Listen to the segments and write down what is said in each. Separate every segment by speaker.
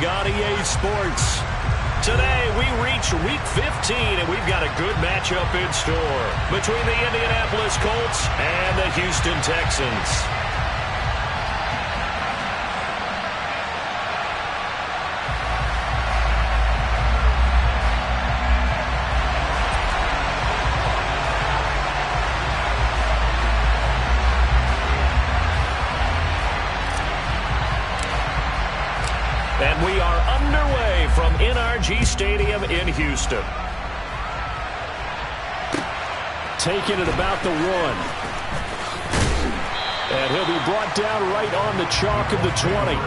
Speaker 1: on EA Sports. Today, we reach Week 15, and we've got a good matchup in store between the Indianapolis Colts and the Houston Texans. And we are underway from NRG Stadium in Houston. Taking it about the 1. And he'll be brought down right on the chalk of the 20.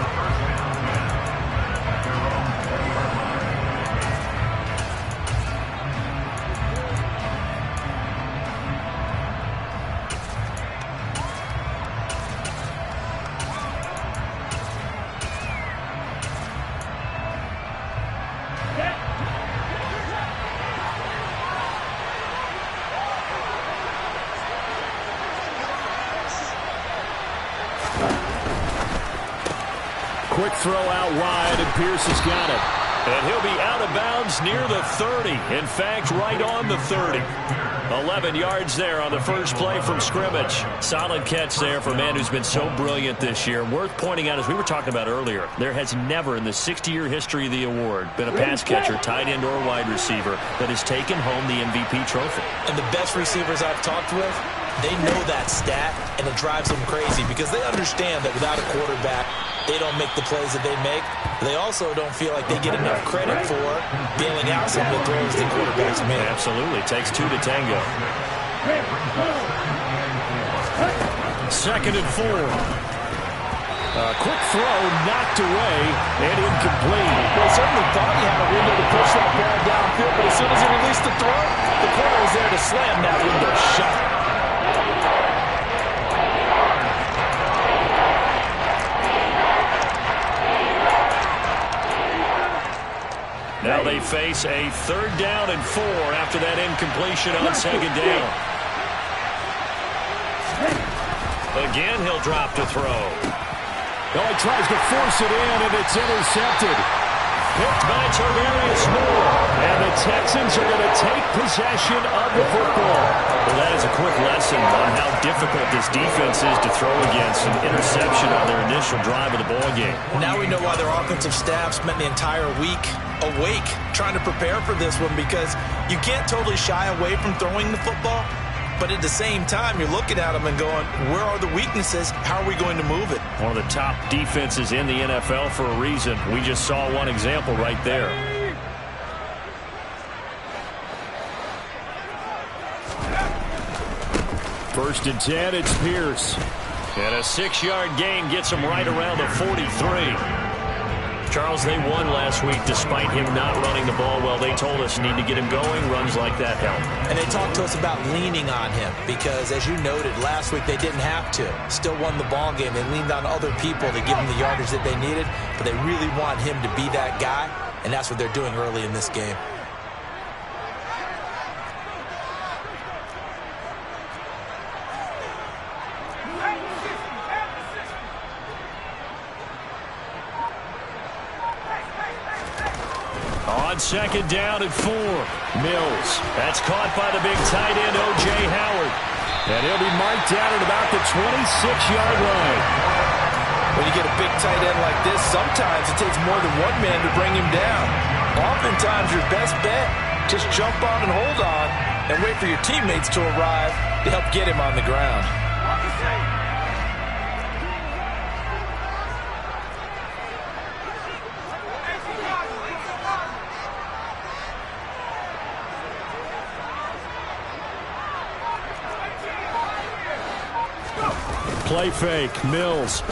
Speaker 1: Quick throw out wide, and Pierce has got it. And he'll be out of bounds near the 30. In fact, right on the 30. 11 yards there on the first play from scrimmage. Solid catch there for a man who's been so brilliant this year. Worth pointing out, as we were talking about earlier, there has never in the 60-year history of the award been a pass catcher, tight end, or wide receiver that has taken home the MVP trophy.
Speaker 2: And the best receivers I've talked with, they know that stat, and it drives them crazy because they understand that without a quarterback, they don't make the plays that they make. They also don't feel like they get enough credit for bailing out some of the throws the quarterbacks make.
Speaker 1: Absolutely. Takes 2 to tango. 2nd and 4. A quick throw knocked away and incomplete.
Speaker 2: Well, he certainly thought he had a window to push that ball downfield, but as soon as he released the throw, the corner was there to slam that window shut.
Speaker 1: Now they face a 3rd down and 4 after that incompletion on 2nd down. Again, he'll drop to throw.
Speaker 3: Oh, he tries to force it in, and it's intercepted.
Speaker 1: Picked by Tarvarius Moore. And the Texans are going to take possession of the football. Well, that is a quick lesson on how difficult this defense is to throw against. An interception on their initial drive of the ballgame.
Speaker 2: Now we know why their offensive staff spent the entire week awake trying to prepare for this one, because you can't totally shy away from throwing the football, but at the same time you're looking at them and going, where are the weaknesses? How are we going to move it?
Speaker 1: One of the top defenses in the NFL for a reason. We just saw one example right there.
Speaker 3: First and 10, it's Pierce.
Speaker 1: And a 6-yard gain gets him right around the 43. Charles, they won last week despite him not running the ball well. They told us need to get him going. Runs like that help.
Speaker 2: And they talked to us about leaning on him because, as you noted, last week they didn't have to. Still won the ball game. They leaned on other people to give them the yardage that they needed, but they really want him to be that guy, and that's what they're doing early in this game.
Speaker 1: On 2nd down and 4. Mills. That's caught by the big tight end, O.J. Howard.
Speaker 3: And he'll be marked down at about the 26-yard line.
Speaker 2: When you get a big tight end like this, sometimes it takes more than one man to bring him down. Oftentimes, your best bet, just jump on and hold on and wait for your teammates to arrive to help get him on the ground.
Speaker 3: Play fake, Mills.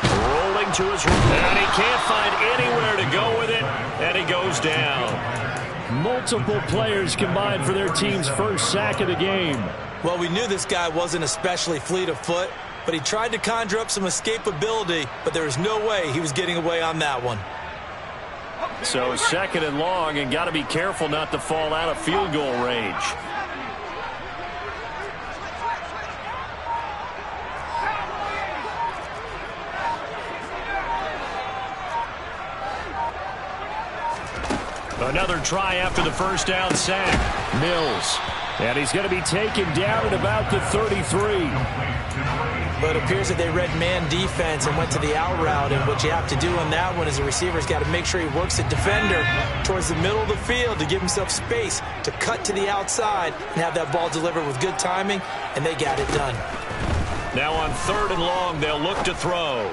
Speaker 1: Rolling to his right, and he can't find anywhere to go with it, and he goes down.
Speaker 3: Multiple players combined for their team's first sack of the game.
Speaker 2: Well, we knew this guy wasn't especially fleet of foot, but he tried to conjure up some escapability, but there was no way he was getting away on that one.
Speaker 1: So 2nd and long, and got to be careful not to fall out of field goal range. Another try after the first down sack.
Speaker 3: Mills. And he's going to be taken down at about the 33.
Speaker 2: But it appears that they read man defense and went to the out route. And what you have to do on that one is the receiver's got to make sure he works the defender towards the middle of the field to give himself space to cut to the outside and have that ball delivered with good timing, and they got it done.
Speaker 1: Now on 3rd and long, they'll look to throw.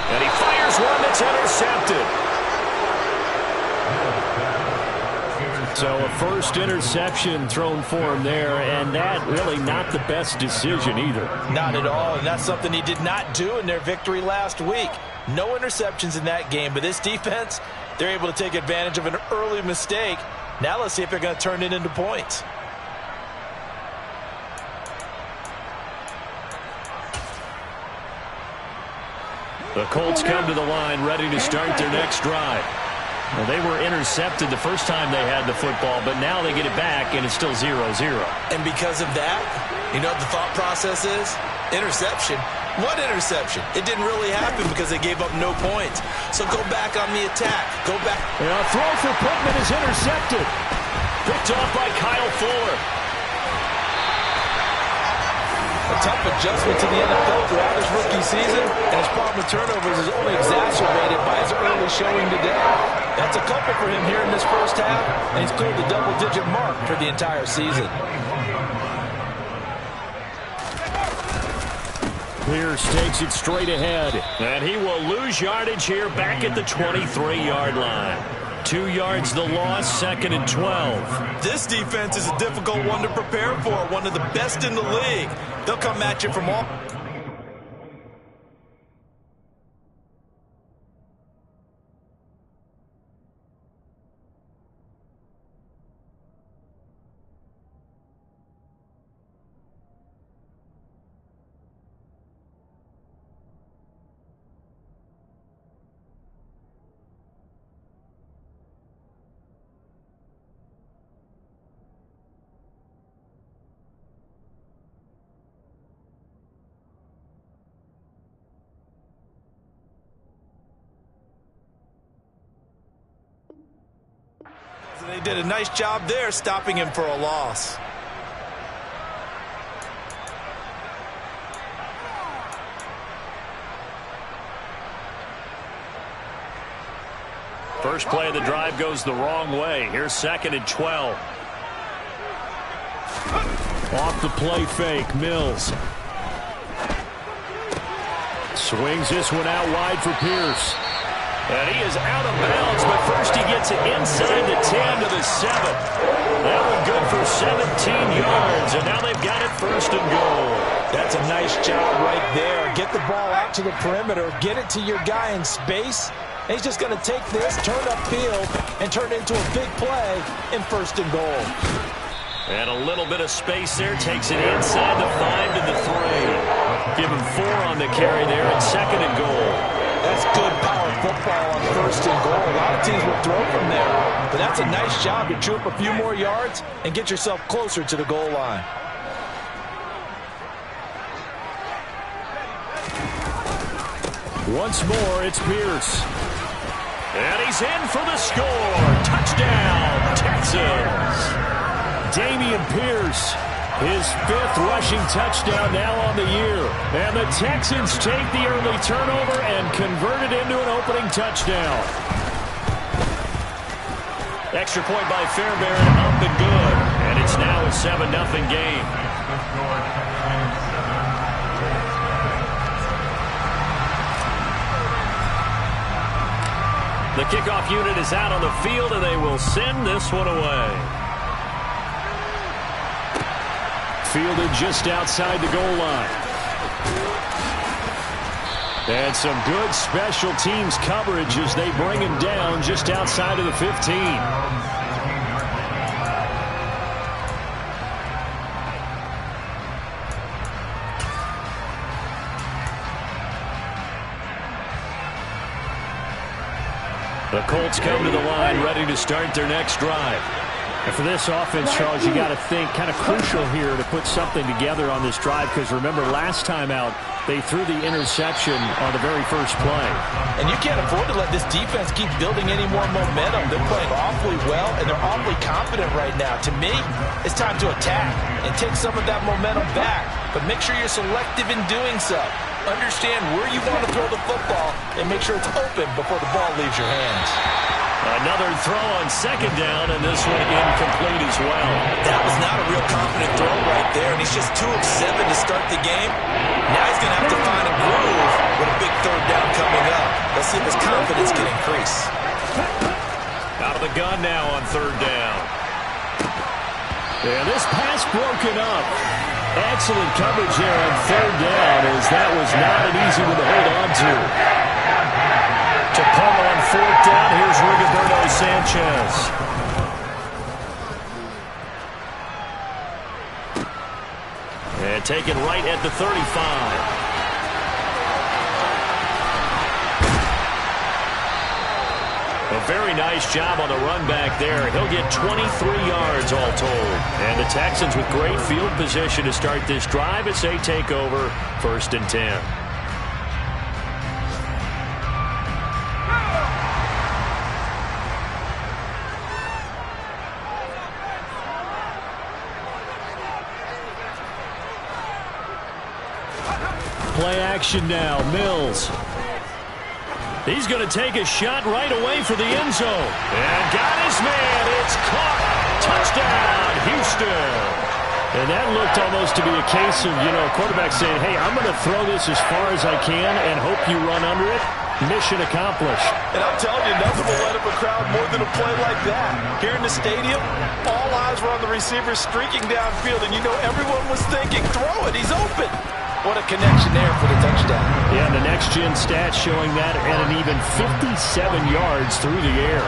Speaker 1: And he fires one that's intercepted.
Speaker 3: So a first interception thrown for him there, and that really not the best decision either.
Speaker 2: Not at all, and that's something he did not do in their victory last week. No interceptions in that game, but this defense, they're able to take advantage of an early mistake. Now let's see if they're going to turn it into points.
Speaker 1: The Colts come to the line ready to start their next drive. Well, they were intercepted the first time they had the football, but now they get it back, and it's still 0-0.
Speaker 2: And because of that, you know what the thought process is? Interception. What interception? It didn't really happen because they gave up no points. So go back on the attack. Go back.
Speaker 3: And a throw for Pittman is intercepted.
Speaker 1: Picked off by Kyle Fuller.
Speaker 2: A tough adjustment to the NFL throughout his rookie season, and his problem with turnovers is only exacerbated by his early showing today. That's a couple for him here in this first half, and he's cleared the double-digit mark for the entire season.
Speaker 3: Pierce takes it straight ahead.
Speaker 1: And he will lose yardage here back at the 23-yard line. 2 yards the loss, 2nd and 12.
Speaker 2: This defense is a difficult one to prepare for, one of the best in the league. They'll come at you from all... They did a nice job there stopping him for a loss.
Speaker 1: First play of the drive goes the wrong way. Here's 2nd and 12.
Speaker 3: Off the play fake, Mills. Swings this one out wide for Pierce.
Speaker 1: And he is out of bounds, but first he gets it inside the 10 to the 7. That one good for 17 yards, and now they've got it 1st and goal.
Speaker 2: That's a nice job right there. Get the ball out to the perimeter, get it to your guy in space, and he's just going to take this, turn upfield, and turn it into a big play in 1st and goal.
Speaker 1: And a little bit of space there, takes it inside the 5 to the 3. Give him 4 on the carry there, and 2nd and goal.
Speaker 2: That's good power football on 1st and goal. A lot of teams will throw from there. But that's a nice job to chew up a few more yards and get yourself closer to the goal line.
Speaker 3: Once more, it's Pierce.
Speaker 1: And he's in for the score. Touchdown, Texans.
Speaker 3: Dameon Pierce. His 5th rushing touchdown now on the year. And the Texans take the early turnover and convert it into an opening touchdown.
Speaker 1: Extra point by Fairbairn, up and good. And it's now a 7-0 game. The kickoff unit is out on the field, and they will send this one away.
Speaker 3: Fielded just outside the goal line. And some good special teams coverage as they bring him down just outside of the 15. The Colts come to the line ready to start their next drive. And for this offense, Charles, you got to think kind of crucial here to put something together on this drive, because remember last time out they threw the interception on the very first play.
Speaker 2: And you can't afford to let this defense keep building any more momentum. They're playing awfully well, and they're awfully confident right now. To me, it's time to attack and take some of that momentum back, but make sure you're selective in doing so. Understand where you want to throw the football and make sure it's open before the ball leaves your hands.
Speaker 1: Another throw on second down, and this one incomplete as well.
Speaker 2: That was not a real confident throw right there, and he's just 2 of 7 to start the game. Now he's going to have to find a groove with a big third down coming up. Let's see if his confidence can increase.
Speaker 1: Out of the gun now on third down.
Speaker 3: And this pass broken up. Excellent coverage there on third down, as that was not an easy one to hold on to. To punt on fourth down, here's Rigoberto Sanchez.
Speaker 1: And taken right at the 35. A very nice job on the run back there. He'll get 23 yards all told. And the Texans with great field position to start this drive as they take over 1st and 10.
Speaker 3: Play action now. Mills.
Speaker 1: He's going to take a shot right away for the end zone. And got his man. It's caught. Touchdown, Houston.
Speaker 3: And that looked almost to be a case of, a quarterback saying, hey, I'm going to throw this as far as I can and hope you run under it. Mission accomplished.
Speaker 2: And I'm telling you, nothing will light up a crowd more than a play like that. Here in the stadium, all eyes were on the receiver streaking downfield, and everyone was thinking, throw it, he's open. What a connection there for the touchdown.
Speaker 3: Yeah, the next-gen stats showing that at an even 57 yards through the air.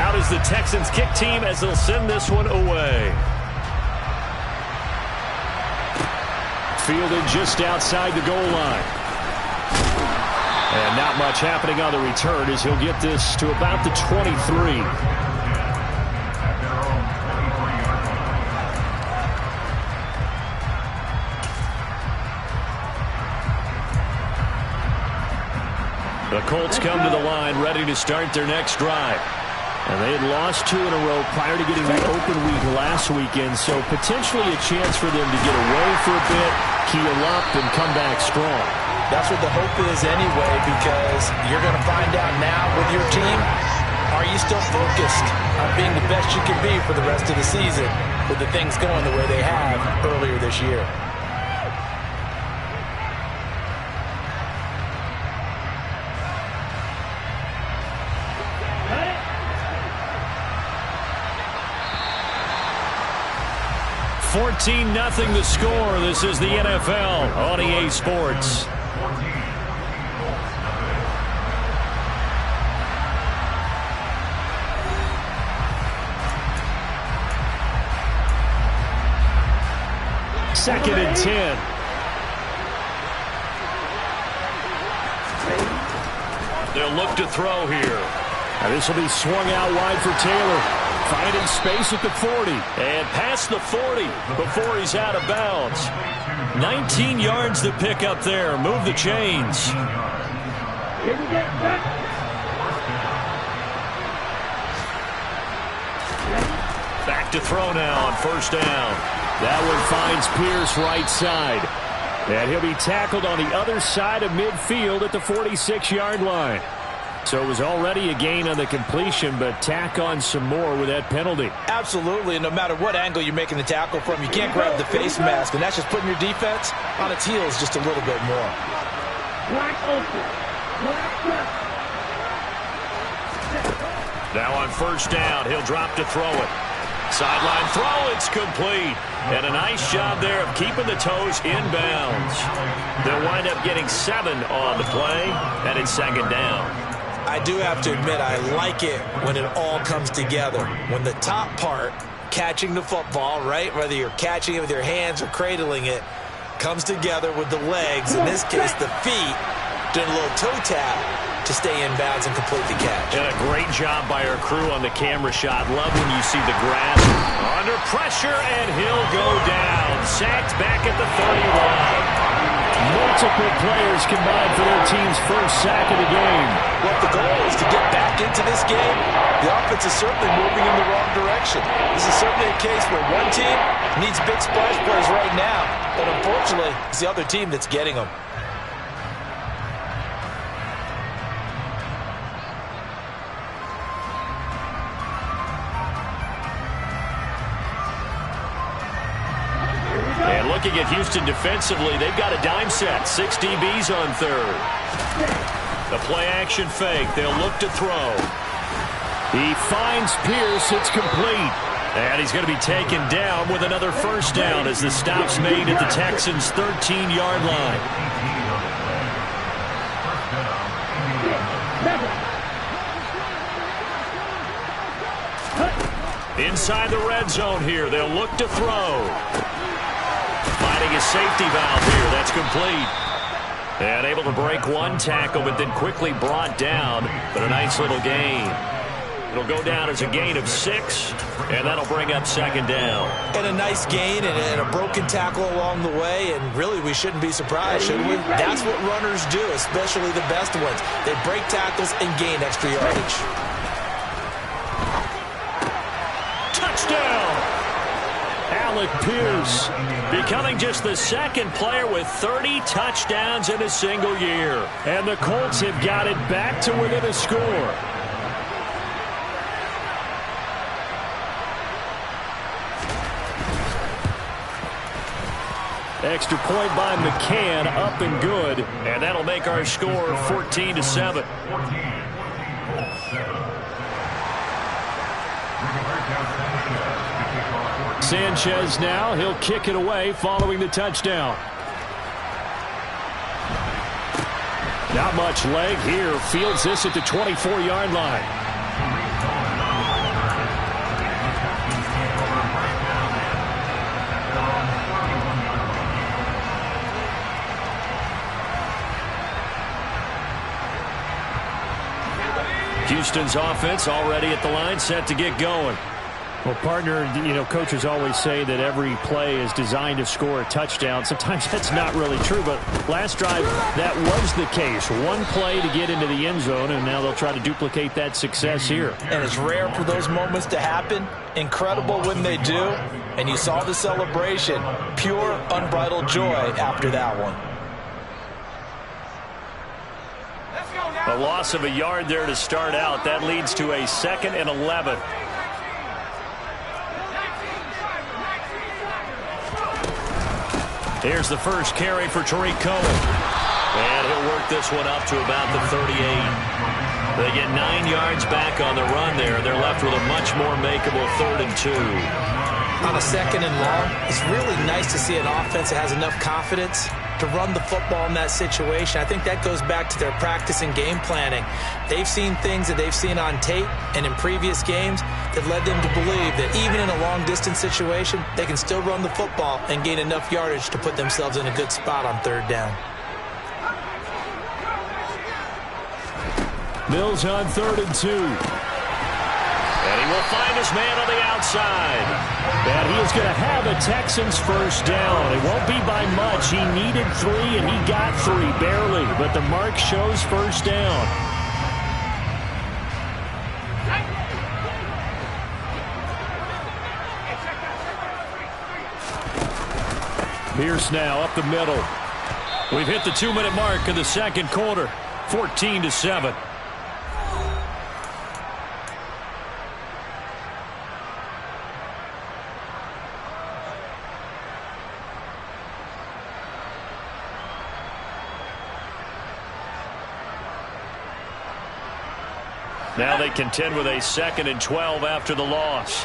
Speaker 1: Out is the Texans kick team as they'll send this one away.
Speaker 3: Fielded just outside the goal line. And not much happening on the return as he'll get this to about the 23.
Speaker 1: The Colts come to the line ready to start their next drive.
Speaker 3: And they had lost 2 in a row prior to getting the open week last weekend, so potentially a chance for them to get away for a bit, keel up, and come back strong.
Speaker 2: That's what the hope is anyway, because you're going to find out now with your team, are you still focused on being the best you can be for the rest of the season with the things going the way they have earlier this year?
Speaker 1: $14-0 the score. This is the NFL on EA Sports.
Speaker 3: Second and 10.
Speaker 1: They'll look to throw here.
Speaker 3: Now this will be swung out wide for Taylor. Finding space at the 40.
Speaker 1: And past the 40 before he's out of bounds. 19 yards to pick up there. Move the chains. Back to throw now on first down.
Speaker 3: That one finds Pierce right side. And he'll be tackled on the other side of midfield at the 46-yard line. So it was already a gain on the completion, but tack on some more with that penalty.
Speaker 2: Absolutely, and no matter what angle you're making the tackle from, you can't grab the face mask, and that's just putting your defense on its heels just a little bit more.
Speaker 1: Now on first down, he'll drop to throw it. Sideline throw, it's complete. And a nice job there of keeping the toes in bounds. They'll wind up getting 7 on the play, and it's second down.
Speaker 2: I do have to admit, I like it when it all comes together. When the top part, catching the football, right, whether you're catching it with your hands or cradling it, comes together with the legs, in this case the feet, doing a little toe tap to stay in bounds and complete the catch.
Speaker 3: And a great job by our crew on the camera shot. Love when you see the grass under pressure, and he'll go down. Sacked back at the 31. Multiple players combined for their team's first sack of the game.
Speaker 2: Well, if the goal is to get back into this game, the offense is certainly moving in the wrong direction. This is certainly a case where one team needs big splash plays right now, but unfortunately, it's the other team that's getting them.
Speaker 3: And looking at Houston defensively, they've got a dime set. 6 DBs on third. The play-action fake. They'll look to throw. He finds Pierce. It's complete. And he's going to be taken down with another first down as the stop's made at the Texans' 13-yard line. Inside the red zone here. They'll look to throw. Finding his safety valve here. That's complete. And able to break one tackle, but then quickly brought down. But a nice little gain. It'll go down as a gain of 6, and that'll bring up second down.
Speaker 2: And a nice gain and a broken tackle along the way, and really we shouldn't be surprised, should we? That's what runners do, especially the best ones. They break tackles and gain extra yardage.
Speaker 3: Touchdown! Alec Pierce becoming just the second player with 30 touchdowns in a single year. And the Colts have got it back to within a score. Extra point by McCann, up and good. And that'll make our score 14-7. Sanchez now, he'll kick it away following the touchdown. Not much leg here. Fields this at the 24-yard line. Houston's offense already at the line, set to get going. Well, partner, coaches always say that every play is designed to score a touchdown. Sometimes that's not really true, but last drive, that was the case. One play to get into the end zone, and now they'll try to duplicate that success here.
Speaker 2: And it's rare for those moments to happen. Incredible when they do. And you saw the celebration. Pure, unbridled joy after that one.
Speaker 3: A loss of a yard there to start out. That leads to a 2nd and 11. Here's the first carry for Tariq Cohen. And he'll work this one up to about the 38. They get 9 yards back on the run there. They're left with a much more makeable 3rd and 2.
Speaker 2: On a 2nd and long, it's really nice to see an offense that has enough confidence to run the football in that situation. I think that goes back to their practice and game planning. They've seen things that they've seen on tape and in previous games that led them to believe that even in a long-distance situation, they can still run the football and gain enough yardage to put themselves in a good spot on 3rd down.
Speaker 3: Mills on 3rd and 2. And he will find his man on the outside. And he is going to have a Texans first down. It won't be by much. He needed 3, and he got 3, barely. But the mark shows first down. Pierce now up the middle. We've hit the 2-minute mark of the second quarter. 14-7. Now they contend with a 2nd and 12 after the loss.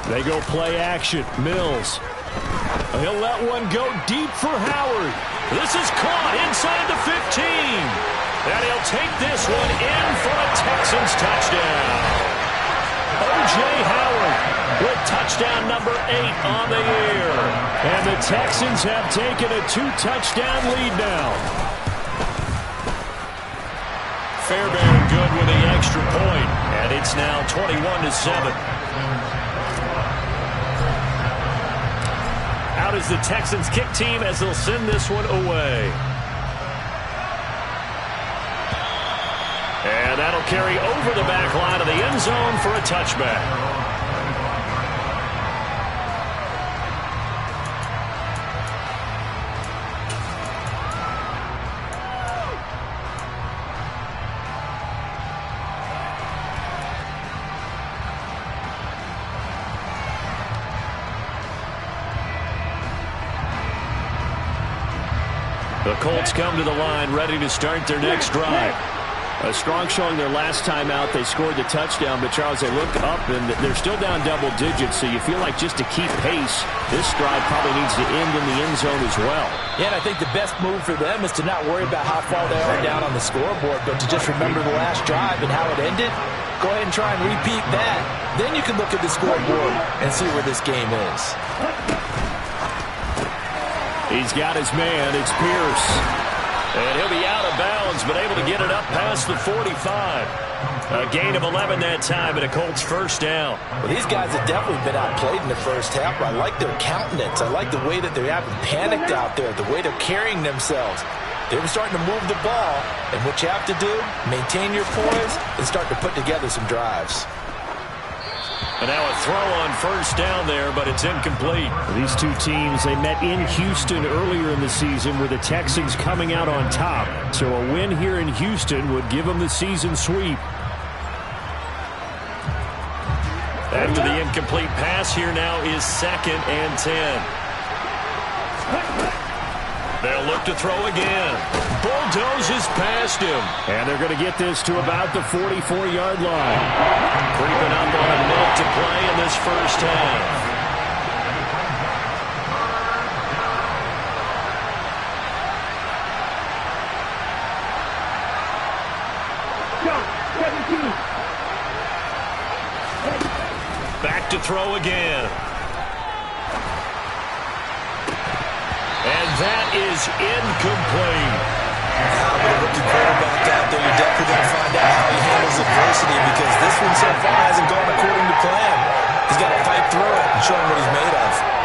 Speaker 3: They go play action. Mills.
Speaker 1: He'll let one go deep for Howard. This is caught inside the 15. And he'll take this one in for a Texans touchdown. O.J. Howard with touchdown number 8 on the year. And the Texans have taken a 2-touchdown lead now. Fairbairn good with the extra point. And it's now 21-7. Out is the Texans kick team as they'll send this one away. And that'll carry over the back line of the end zone for a touchback. The Colts come to the line ready to start their next drive. A strong showing their last time out. They scored the touchdown, but Charles, they look up and they're still down double digits, so you feel like just to keep pace, this drive probably needs to end in the end zone as well.
Speaker 2: Yeah, and I think the best move for them is to not worry about how far they are down on the scoreboard, but to just remember the last drive and how it ended. Go ahead and try and repeat that. Then you can look at the scoreboard and see where this game is.
Speaker 1: He's got his man. It's Pierce. And he'll be out of bounds, but able to get it up past the 45. A gain of 11 that time, and a Colts first down.
Speaker 2: Well, these guys have definitely been outplayed in the first half, but I like their countenance. I like the way that they haven't panicked out there, the way they're carrying themselves. They were starting to move the ball, and what you have to do, maintain your poise and start to put together some drives.
Speaker 1: And now a throw on first down there, but it's incomplete.
Speaker 3: These two teams, they met in Houston earlier in the season with the Texans coming out on top. So a win here in Houston would give them the season sweep.
Speaker 1: After the incomplete pass, here now is 2nd and 10. They'll look to throw again. Bulldozes past him.
Speaker 3: And they're going to get this to about the 44-yard line.
Speaker 1: Creeping up on a minute to play in this first half. Back to throw again. And that is incomplete.
Speaker 2: Now, with a rookie quarterback out there, you're definitely going to find out how he handles adversity, because this one so far hasn't gone according to plan. He's got to fight through it and show him what he's made of.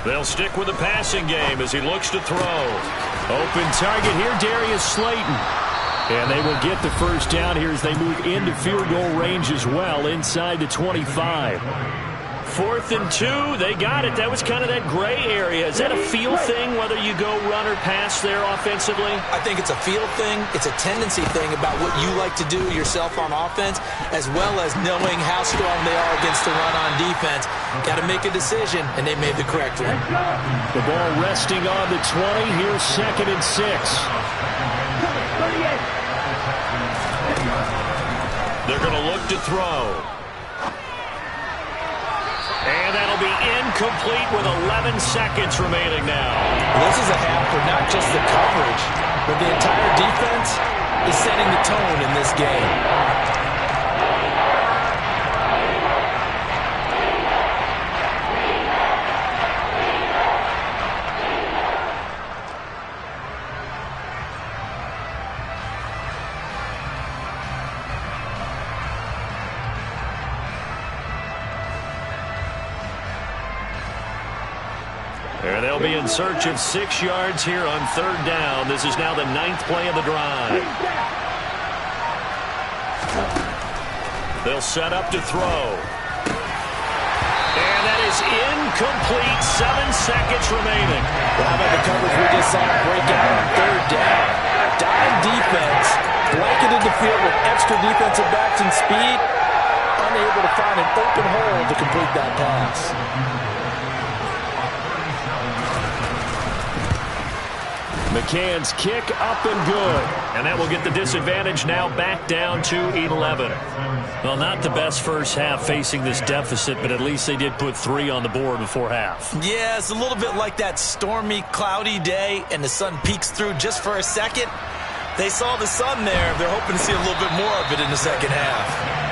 Speaker 1: They'll stick with the passing game as he looks to throw.
Speaker 3: Open target here, Darius Slayton. And they will get the first down here as they move into field goal range as well, inside the 25.
Speaker 1: 4th and 2, they got it. That was kind of that gray area. Is that a feel thing, whether you go run or pass there offensively?
Speaker 2: I think it's a feel thing. It's a tendency thing about what you like to do yourself on offense, as well as knowing how strong they are against the run on defense. Got to make a decision, and they made the correct one.
Speaker 3: The ball resting on the 20. Here's 2nd and 6.
Speaker 1: They're going to look to throw. And that'll be incomplete with 11 seconds remaining now.
Speaker 2: This is a half where not just the coverage, but the entire defense is setting the tone in this game.
Speaker 1: And they'll be in search of 6 yards here on 3rd down. This is now the 9th play of the drive. They'll set up to throw. And that is incomplete. 7 seconds remaining.
Speaker 2: Well, how about the coverage we just saw break out on 3rd down? dime defense, blanketed the field with extra defensive backs and speed, unable to find an open hole to complete that pass.
Speaker 1: McCann's kick up and good. And that will get the disadvantage now back down to 11. Well, not the best first half facing this deficit, but at least they did put 3 on the board before half.
Speaker 2: Yeah, it's a little bit like that stormy, cloudy day, and the sun peeks through just for a second. They saw the sun there. They're hoping to see a little bit more of it in the second half.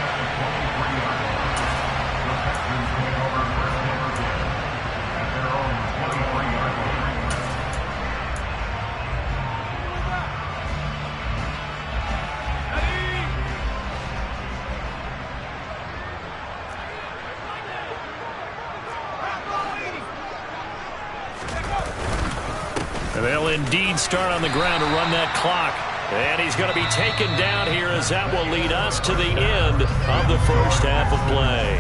Speaker 1: They'll indeed start on the ground to run that clock. And he's going to be taken down here as that will lead us to the end of the first half of play.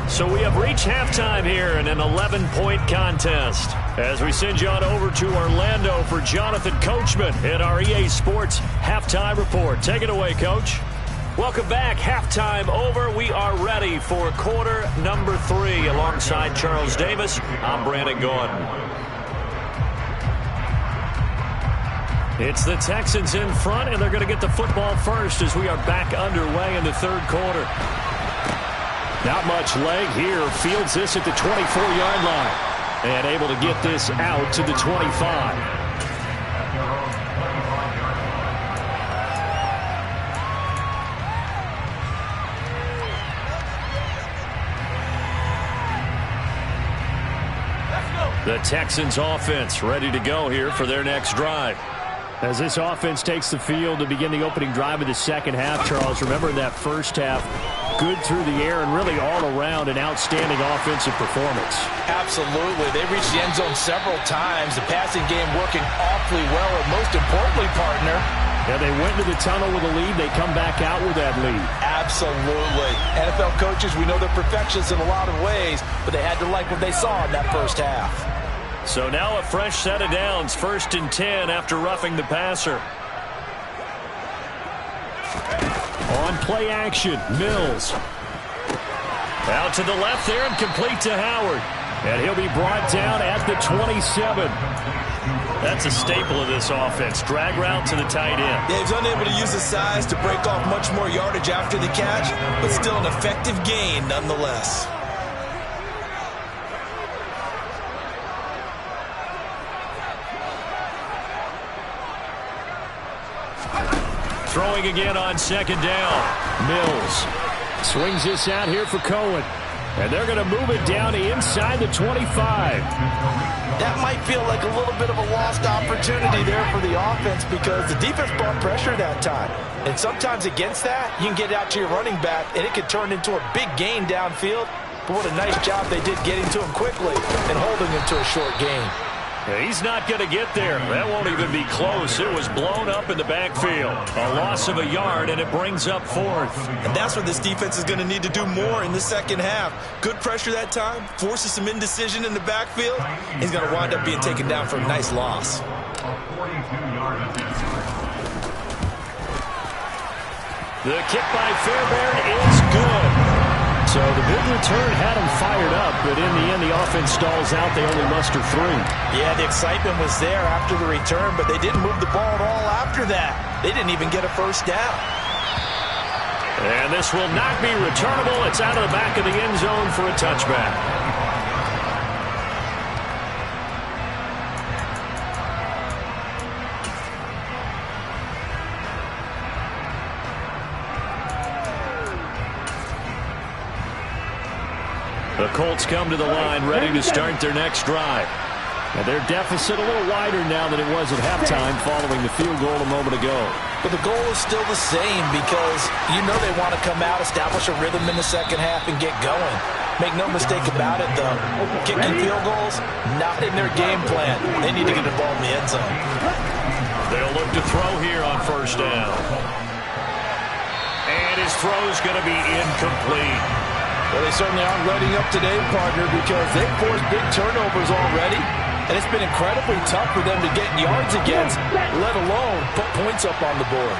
Speaker 1: So we have reached halftime here in an 11-point contest. As we send you on over to Orlando for Jonathan Coachman at our EA Sports Halftime Report. Take it away, Coach. Welcome back. Halftime over. We are ready for quarter number 3. Alongside Charles Davis, I'm Brandon Gordon. It's the Texans in front, and they're going to get the football first as we are back underway in the third quarter. Not much leg here. Fields this at the 24-yard line. And able to get this out to the 25. The Texans offense ready to go here for their next drive. As this offense takes the field to begin the opening drive of the second half, Charles, remember that first half, good through the air and really all around an outstanding offensive performance.
Speaker 2: Absolutely. They reached the end zone several times. The passing game working awfully well, and most importantly, partner,
Speaker 1: yeah, they went to the tunnel with a lead. They come back out with that lead.
Speaker 2: Absolutely. NFL coaches, we know they're perfectionists in a lot of ways, but they had to like what they saw in that first half.
Speaker 1: So now a fresh set of downs, 1st and 10 after roughing the passer. On play action, Mills. Out to the left there and complete to Howard. And he'll be brought down at the 27. That's a staple of this offense. Drag route to the tight end.
Speaker 2: Yeah, he's unable to use his size to break off much more yardage after the catch, but still an effective gain nonetheless.
Speaker 1: Throwing again on second down. Mills swings this out here for Cohen. And they're going to move it down to inside the 25.
Speaker 2: That might feel like a little bit of a lost opportunity there for the offense because the defense brought pressure that time. And sometimes against that, you can get out to your running back, and it could turn into a big gain downfield. But what a nice job they did getting to him quickly and holding him to a short gain.
Speaker 1: Yeah, he's not going to get there. That won't even be close. It was blown up in the backfield. A loss of a yard, and it brings up 4th.
Speaker 2: And that's what this defense is going to need to do more in the second half. Good pressure that time, forces some indecision in the backfield. He's going to wind up being taken down for a nice loss.
Speaker 1: The kick by Fairbairn is good. So the big return had them fired up, but in the end, the offense stalls out. They only muster 3.
Speaker 2: Yeah, the excitement was there after the return, but they didn't move the ball at all after that. They didn't even get a first down.
Speaker 1: And this will not be returnable. It's out of the back of the end zone for a touchback. The Colts come to the line ready to start their next drive. And their deficit a little wider now than it was at halftime following the field goal a moment ago.
Speaker 2: But the goal is still the same because you know they want to come out, establish a rhythm in the second half, and get going. Make no mistake about it, though. Kicking field goals, not in their game plan. They need to get the ball in the end zone.
Speaker 1: They'll look to throw here on first down. And his throw's going to be incomplete.
Speaker 2: Well, they certainly aren't letting up today, partner, because they've forced big turnovers already. And it's been incredibly tough for them to get yards against, let alone put points up on the board.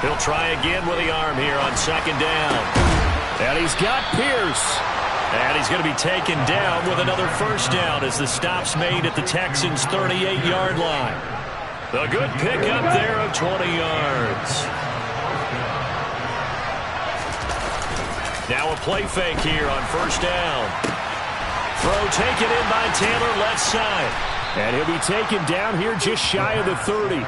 Speaker 1: He'll try again with the arm here on second down.
Speaker 3: And he's got Pierce.
Speaker 1: And he's going to be taken down with another first down as the stop's made at the Texans' 38-yard line. A good pickup there of 20 yards. Now a play fake here on first down. Throw taken in by Taylor left side.
Speaker 3: And he'll be taken down here just shy of the 30.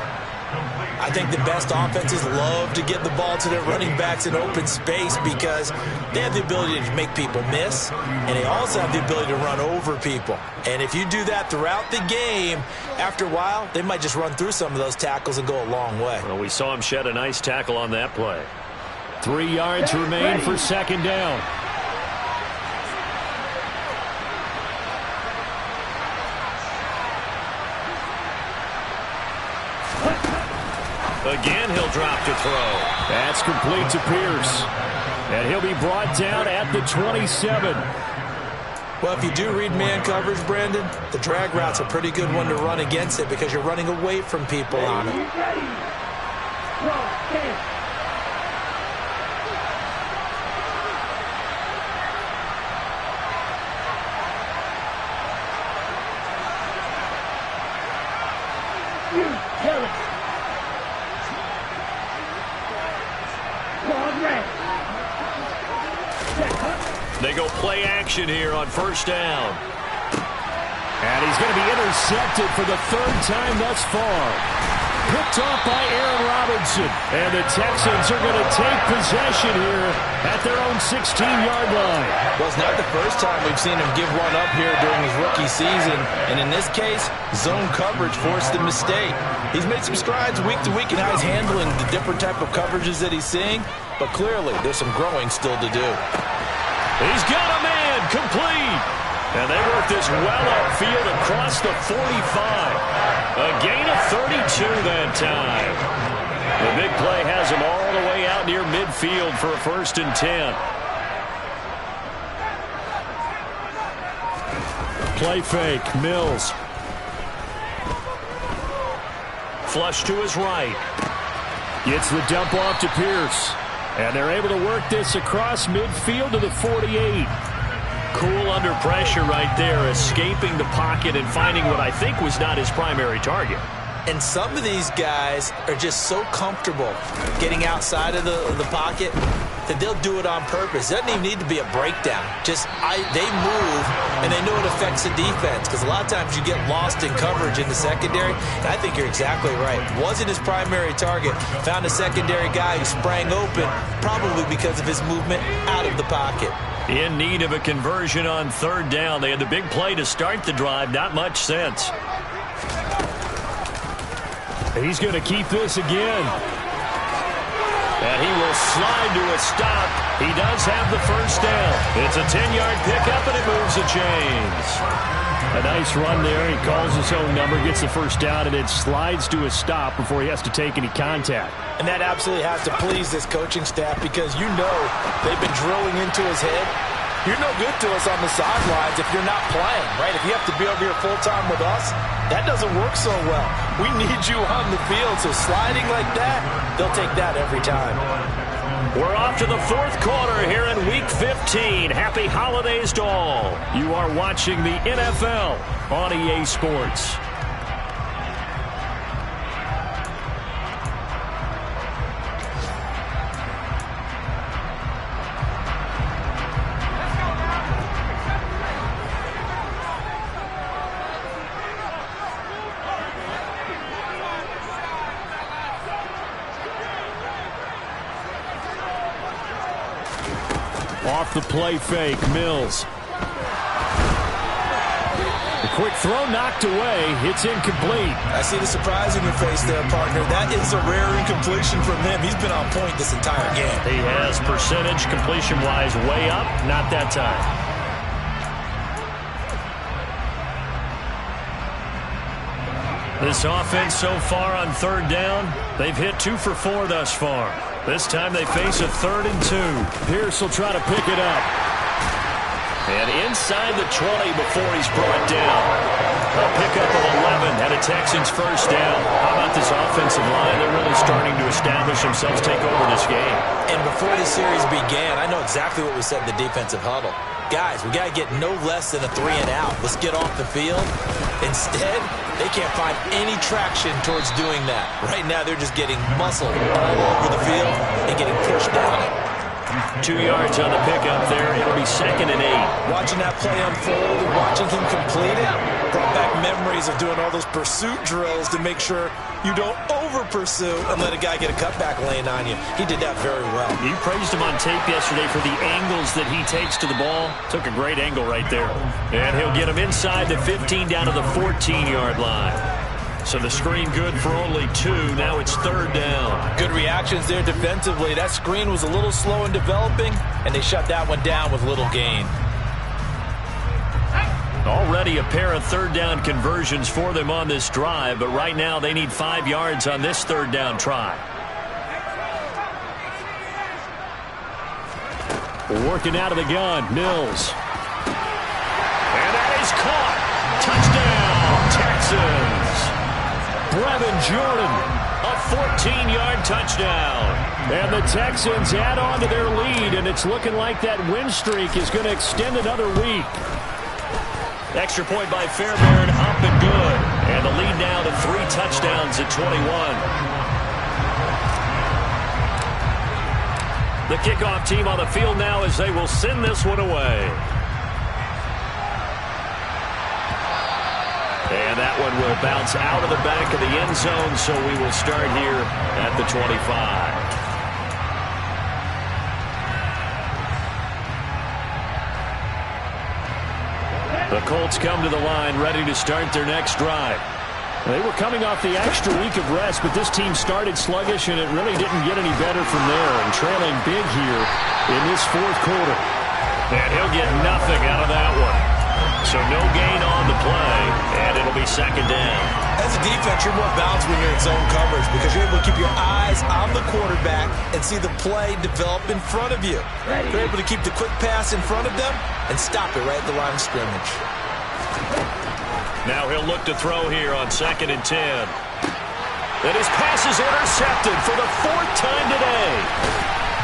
Speaker 2: I think the best offenses love to get the ball to their running backs in open space because they have the ability to make people miss, and they also have the ability to run over people. And if you do that throughout the game, after a while, they might just run through some of those tackles and go a long way.
Speaker 1: Well, we saw him shed a nice tackle on that play.
Speaker 3: 3 yards remain for second down.
Speaker 1: Again, he'll drop to throw.
Speaker 3: That's complete to Pierce. And he'll be brought down at the 27.
Speaker 2: Well, if you do read man coverage, Brandon, the drag route's a pretty good one to run against it because you're running away from people on it.
Speaker 1: They go play action here on first down.
Speaker 3: And he's going to be intercepted for the third time thus far. Picked off by Aaron Robinson. And the Texans are going to take possession here at their own 16-yard line.
Speaker 2: Well, it's not the first time we've seen him give one up here during his rookie season. And in this case, zone coverage forced the mistake. He's made some strides week to week in how he's handling the different type of coverages that he's seeing. But clearly, there's some growing still to do.
Speaker 1: He's got a man complete. And they work this well upfield across the 45. A gain of 32 that time. The big play has him all the way out near midfield for a 1st and 10.
Speaker 3: Play fake, Mills.
Speaker 1: Flush to his right.
Speaker 3: Gets the dump off to Pierce. And they're able to work this across midfield to the 48.
Speaker 1: Cool under pressure right there, escaping the pocket and finding what I think was not his primary target.
Speaker 2: And some of these guys are just so comfortable getting outside of the pocket that they'll do it on purpose. It doesn't even need to be a breakdown. They move, and they know it affects the defense because a lot of times you get lost in coverage in the secondary. And I think you're exactly right. Wasn't his primary target. Found a secondary guy who sprang open, probably because of his movement out of the pocket.
Speaker 1: In need of a conversion on third down. They had the big play to start the drive. Not much sense.
Speaker 3: He's going to keep this again.
Speaker 1: And he will slide to a stop. He does have the first down. It's a 10-yard pickup, and it moves the chains.
Speaker 3: A nice run there. He calls his own number, gets the first down, and then slides to a stop before he has to take any contact.
Speaker 2: And that absolutely has to please this coaching staff because you know they've been drilling into his head. You're no good to us on the sidelines if you're not playing, right? If you have to be over here full-time with us, that doesn't work so well. We need you on the field, so sliding like that, they'll take that every time.
Speaker 1: We're off to the fourth quarter here in Week 15. Happy holidays to all. You are watching the NFL on EA Sports.
Speaker 3: Off the play fake, Mills. The quick throw knocked away. It's incomplete.
Speaker 2: I see the surprise in your face there, partner. That is a rare incompletion from him. He's been on point this entire game.
Speaker 1: He has percentage completion-wise way up. Not that time. This offense so far on third down, they've hit 2 for 4 thus far. This time they face a 3rd and 2.
Speaker 3: Pierce will try to pick it up.
Speaker 1: And inside the 20 before he's brought down. A pickup of 11 and a Texans first down. How about this offensive line? They're really starting to establish themselves, take over this game.
Speaker 2: And before the series began, I know exactly what we said in the defensive huddle. Guys, we got to get no less than a 3 and out. Let's get off the field. Instead, they can't find any traction towards doing that. Right now, they're just getting muscled all over the field and getting pushed down.
Speaker 1: 2 yards on the pickup there. It'll be 2nd and 8.
Speaker 2: Watching that play unfold and watching him complete it brought back memories of doing all those pursuit drills to make sure you don't over-pursue and let a guy get a cutback lane on you. He did that very well.
Speaker 1: You praised him on tape yesterday for the angles that he takes to the ball. Took a great angle right there. And he'll get him inside the 15 down to the 14-yard line. So the screen good for only 2. Now it's 3rd down.
Speaker 2: Good reactions there defensively. That screen was a little slow in developing, and they shut that one down with little gain.
Speaker 1: Already a pair of 3rd down conversions for them on this drive, but right now they need 5 yards on this 3rd down try. Working out of the gun, Mills. And that is caught. Touchdown, Texans. Brevin Jordan, a 14-yard touchdown. And the Texans add on to their lead, and it's looking like that win streak is going to extend another week. Extra point by Fairbairn, up and good. And the lead now to 3 touchdowns at 21. The kickoff team on the field now as they will send this one away. And that one will bounce out of the back of the end zone, so we will start here at the 25. The Colts come to the line, ready to start their next drive. They were coming off the extra week of rest, but this team started sluggish, and it really didn't get any better from there, and trailing big here in this 4th quarter. And he'll get nothing out of that one. So no gain on the play, and it'll be 2nd down.
Speaker 2: As a defense, you're more balanced when you're in zone coverage because you're able to keep your eyes on the quarterback and see the play develop in front of you. You're able to keep the quick pass in front of them and stop it right at the line of scrimmage.
Speaker 1: Now he'll look to throw here on 2nd and 10. And his pass is intercepted for the 4th time today.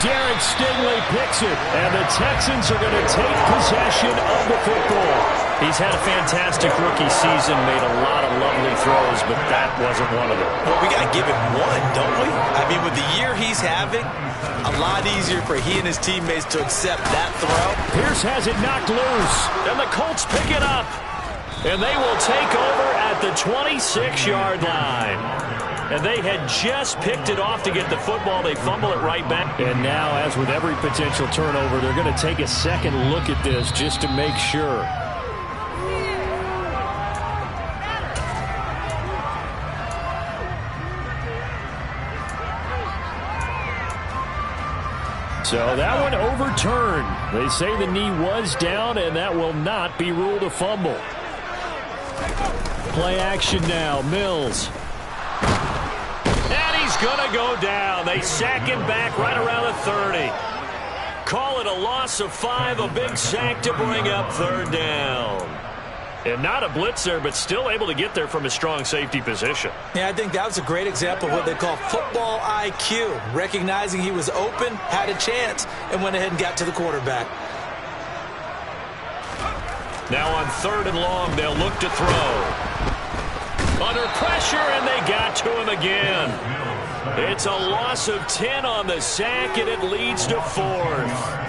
Speaker 1: Derek Stingley picks it, and the Texans are going to take possession of the football. He's had a fantastic rookie season, made a lot of lovely throws, but that wasn't one of them.
Speaker 2: Well, we got to give him one, don't we? I mean, with the year he's having, a lot easier for he and his teammates to accept that throw.
Speaker 1: Pierce has it knocked loose, and the Colts pick it up. And they will take over at the 26-yard line. And they had just picked it off to get the football. They fumble it right back. And now, as with every potential turnover, they're going to take a second look at this just to make sure. So that one overturned. They say the knee was down, and that will not be ruled a fumble. Play action now, Mills. And he's going to go down. They sack him back right around the 30. Call it a loss of 5, a big sack to bring up 3rd down. And not a blitzer, but still able to get there from a strong safety position.
Speaker 2: Yeah, I think that was a great example of what they call football IQ. Recognizing he was open, had a chance, and went ahead and got to the quarterback.
Speaker 1: Now on 3rd and long, they'll look to throw. Under pressure, and they got to him again. It's a loss of 10 on the sack, and it leads to 4th.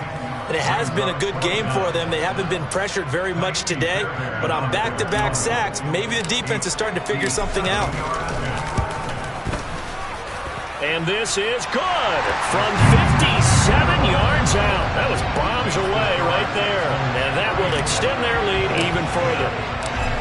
Speaker 2: And it has been a good game for them. They haven't been pressured very much today, but on back-to-back sacks, maybe the defense is starting to figure something out.
Speaker 1: And this is good from 57 yards out. That was bombs away right there. And that will extend their lead even further.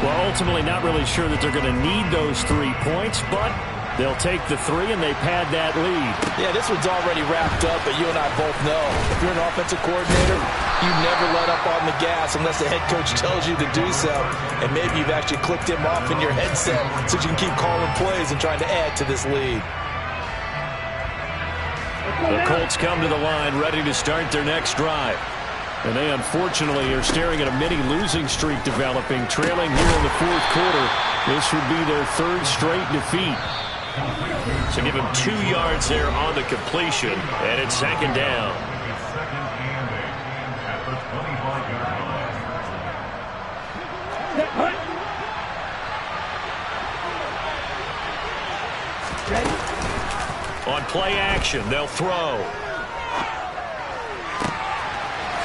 Speaker 1: Well, ultimately not really sure that they're going to need those 3 points, but they'll take the 3 and they pad that lead.
Speaker 2: Yeah, this one's already wrapped up, but you and I both know if you're an offensive coordinator, you never let up on the gas unless the head coach tells you to do so. And maybe you've actually clicked him off in your headset so you can keep calling plays and trying to add to this lead.
Speaker 1: The Colts come to the line ready to start their next drive.
Speaker 3: And they unfortunately are staring at a mini losing streak developing, trailing here in the fourth quarter. This would be their third straight defeat.
Speaker 1: So give him 2 yards there on the completion, and it's second down. On play action, they'll throw.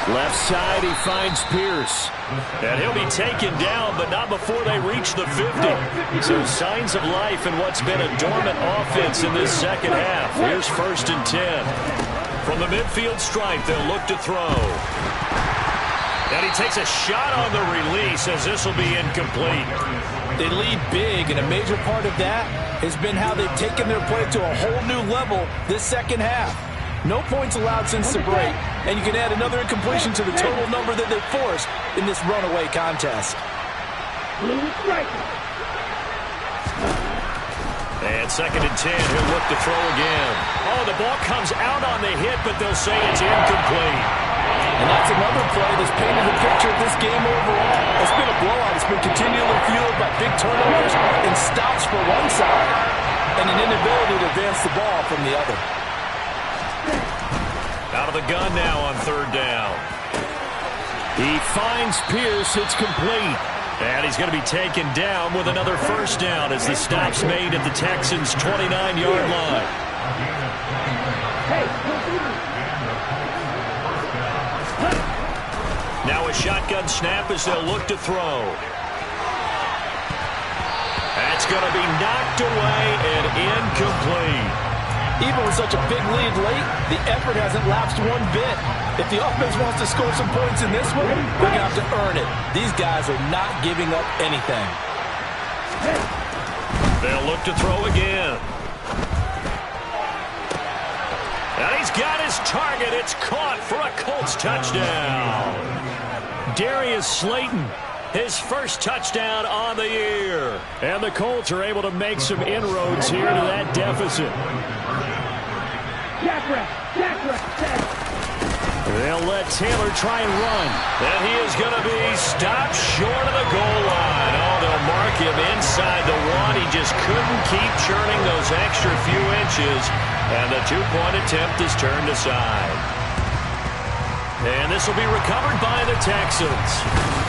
Speaker 3: Left side, he finds Pierce.
Speaker 1: And he'll be taken down, but not before they reach the 50. So signs of life in what's been a dormant offense in this second half. Here's 1st and 10. From the midfield stripe, they'll look to throw. And he takes a shot on the release as this will be incomplete.
Speaker 2: They lead big, and a major part of that has been how they've taken their play to a whole new level this second half. No points allowed since the break, and you can add another incompletion to the total number that they've forced in this runaway contest.
Speaker 1: And 2nd and 10, he'll look to throw again. Oh, the ball comes out on the hit, but they'll say it's incomplete.
Speaker 2: And that's another play that's painted the picture of this game overall. It's been a blowout. It's been continually fueled by big turnovers and stops for one side, and an inability to advance the ball from the other.
Speaker 1: Out of the gun now on 3rd down.
Speaker 3: He finds Pierce. It's complete.
Speaker 1: And he's going to be taken down with another 1st down as the stop's made at the Texans' 29-yard line. Now a shotgun snap as they'll look to throw. That's going to be knocked away and incomplete.
Speaker 2: Even with such a big lead late, the effort hasn't lapsed one bit. If the offense wants to score some points in this one, they're going to have to earn it. These guys are not giving up anything.
Speaker 1: They'll look to throw again. And he's got his target. It's caught for a Colts touchdown.
Speaker 3: Darius Slayton, his first touchdown on the year. And the Colts are able to make some inroads here to that deficit. They'll let Taylor try and run.
Speaker 1: And he is going to be stopped short of the goal line. Oh, they'll mark him inside the 1. He just couldn't keep churning those extra few inches. And the 2-point attempt is turned aside. And this will be recovered by the Texans.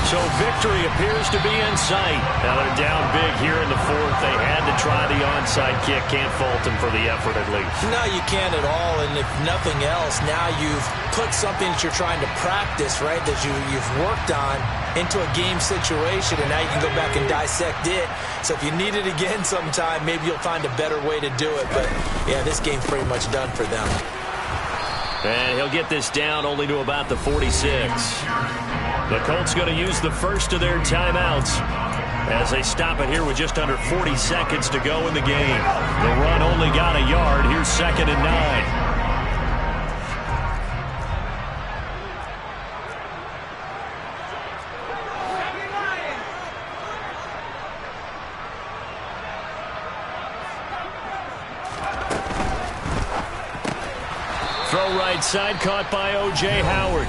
Speaker 1: So victory appears to be in sight. Now they're down big here in the 4th. They had to try the onside kick. Can't fault them for the effort at least.
Speaker 2: No, you can't at all. And if nothing else, now you've put something that you're trying to practice, right, that you've worked on into a game situation. And now you can go back and dissect it. So if you need it again sometime, maybe you'll find a better way to do it. But, yeah, this game's pretty much done for them.
Speaker 1: And he'll get this down only to about the 46. The Colts going to use the first of their timeouts as they stop it here with just under 40 seconds to go in the game. The run only got a yard. Here's 2nd and 9. Throw right side, caught by O.J. Howard.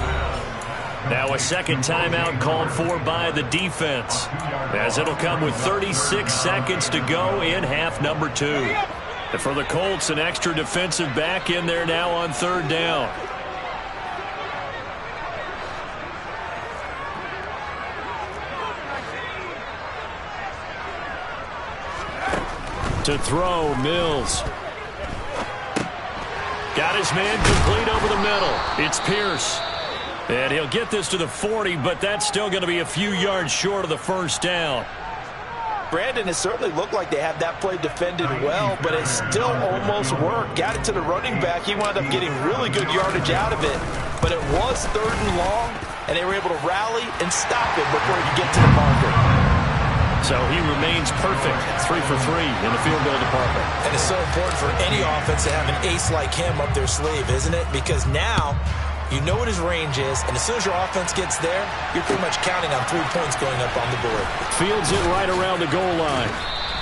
Speaker 1: Now a second timeout called for by the defense, as it'll come with 36 seconds to go in half number 2. And for the Colts, an extra defensive back in there now on 3rd down. To throw, Mills. Got his man complete over the middle. It's Pierce. And he'll get this to the 40, but that's still going to be a few yards short of the 1st down.
Speaker 2: Brandon, it certainly looked like they had that play defended well, but it still almost worked. Got it to the running back. He wound up getting really good yardage out of it. But it was 3rd and long, and they were able to rally and stop him before he could get to the marker.
Speaker 1: So he remains perfect, 3 for 3 in the field goal department.
Speaker 2: And it's so important for any offense to have an ace like him up their sleeve, isn't it? Because now you know what his range is, and as soon as your offense gets there, you're pretty much counting on 3 points going up on the board.
Speaker 3: Fields it right around the goal line.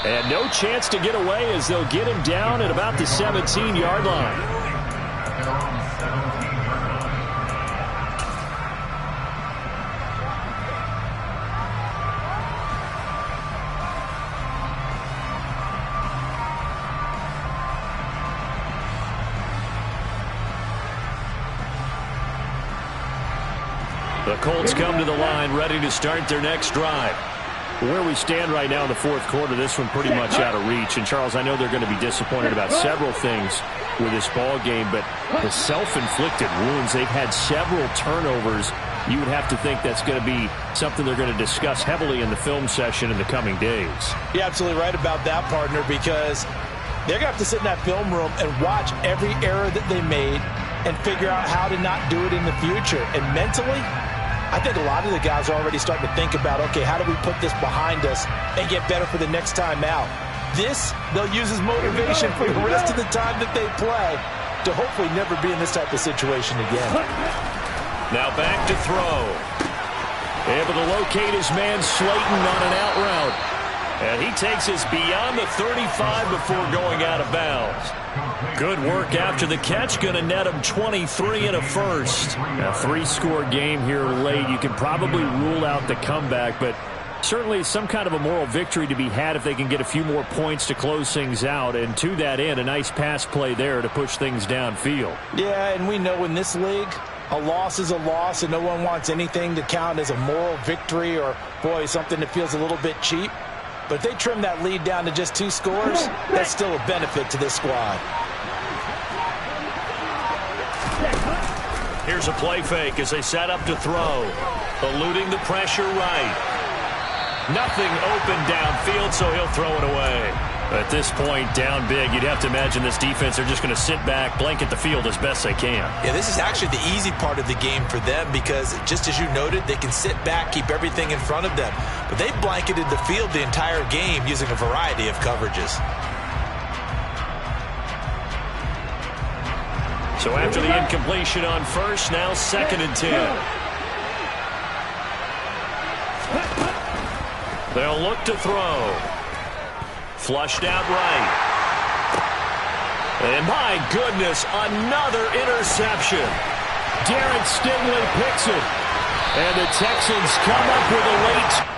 Speaker 3: And no chance to get away as they'll get him down at about the 17-yard line.
Speaker 1: The Colts come to the line, ready to start their next drive.
Speaker 3: Where we stand right now in the fourth quarter, this one pretty much out of reach. And, Charles, I know they're going to be disappointed about several things with this ball game, but the self-inflicted wounds, they've had several turnovers. You would have to think that's going to be something they're going to discuss heavily in the film session in the coming days.
Speaker 2: You're absolutely right about that, partner, because they're going to have to sit in that film room and watch every error that they made and figure out how to not do it in the future. And mentally, I think a lot of the guys are already starting to think about, okay, how do we put this behind us and get better for the next time out? This, they'll use as motivation for the rest of the time that they play to hopefully never be in this type of situation again.
Speaker 1: Now back to throw. Able to locate his man Slayton on an out route. And he takes us beyond the 35 before going out of bounds. Good work after the catch. Going to net him 23 and a first.
Speaker 3: A three-score game here late. You can probably rule out the comeback, but certainly some kind of a moral victory to be had if they can get a few more points to close things out. And to that end, a nice pass play there to push things downfield.
Speaker 2: Yeah, and we know in this league, a loss is a loss, and no one wants anything to count as a moral victory or, boy, something that feels a little bit cheap. But if they trim that lead down to just 2 scores, that's still a benefit to this squad.
Speaker 1: Here's a play fake as they set up to throw. Eluding the pressure right. Nothing open downfield, so he'll throw it away. At this point, down big, you'd have to imagine this defense are just going to sit back, blanket the field as best they can.
Speaker 2: Yeah, this is actually the easy part of the game for them because, just as you noted, they can sit back, keep everything in front of them. But they blanketed the field the entire game using a variety of coverages.
Speaker 1: So after the incompletion on first, now 2nd and 10. They'll look to throw. Flushed out right. And my goodness, another interception.
Speaker 3: Derek Stingley picks it. And the Texans come up with a late